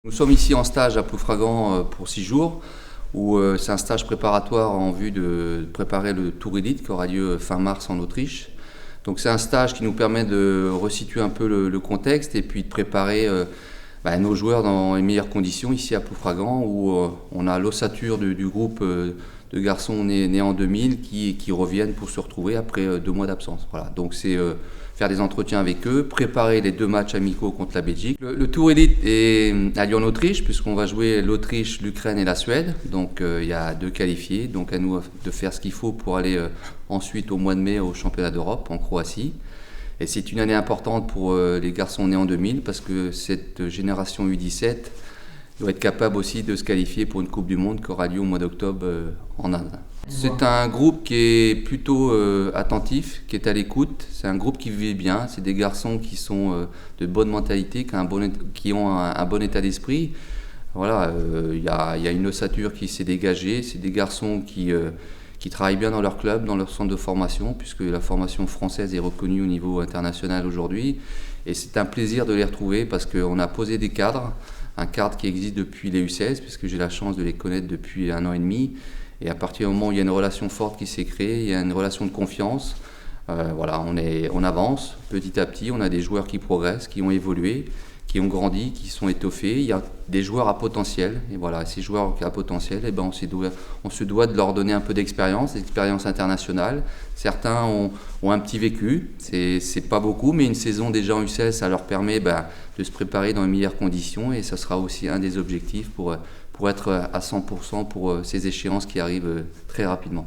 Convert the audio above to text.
Nous sommes ici en stage à Ploufragan pour 6 jours, où c'est un stage préparatoire en vue de préparer le Tour Elite qui aura lieu fin mars en Autriche. Donc c'est un stage qui nous permet de resituer un peu le contexte et puis de préparer nos joueurs dans les meilleures conditions ici à Ploufragan, où on a l'ossature du groupe de garçons nés en 2000 qui reviennent pour se retrouver après 2 mois d'absence. Voilà. Donc c'est faire des entretiens avec eux, préparer les 2 matchs amicaux contre la Belgique. Le Tour Elite a lieu en Autriche, puisqu'on va jouer l'Autriche, l'Ukraine et la Suède. Donc il y a 2 qualifiés, donc à nous de faire ce qu'il faut pour aller ensuite au mois de mai au championnat d'Europe en Croatie. Et c'est une année importante pour les garçons nés en 2000, parce que cette génération U17 doit être capable aussi de se qualifier pour une Coupe du Monde qui aura lieu au mois d'octobre en Inde. C'est un groupe qui est plutôt attentif, qui est à l'écoute. C'est un groupe qui vit bien. C'est des garçons qui sont de bonne mentalité, qui ont un bon état d'esprit. Voilà, y a une ossature qui s'est dégagée. C'est des garçons qui travaillent bien dans leur club, dans leur centre de formation, puisque la formation française est reconnue au niveau international aujourd'hui. Et c'est un plaisir de les retrouver parce qu'on a posé des cadres, un cadre qui existe depuis les U16, puisque j'ai la chance de les connaître depuis 1 an et demi. Et à partir du moment où il y a une relation forte qui s'est créée, il y a une relation de confiance. On avance petit à petit, on a des joueurs qui progressent, qui ont évolué, qui ont grandi, qui sont étoffés. Il y a des joueurs à potentiel. Et voilà, ces joueurs à potentiel, on se doit de leur donner un peu d'expérience internationale. Certains ont un petit vécu, c'est pas beaucoup, mais une saison déjà en U16, ça leur permet de se préparer dans les meilleures conditions. Et ça sera aussi un des objectifs pour être à 100% pour ces échéances qui arrivent très rapidement.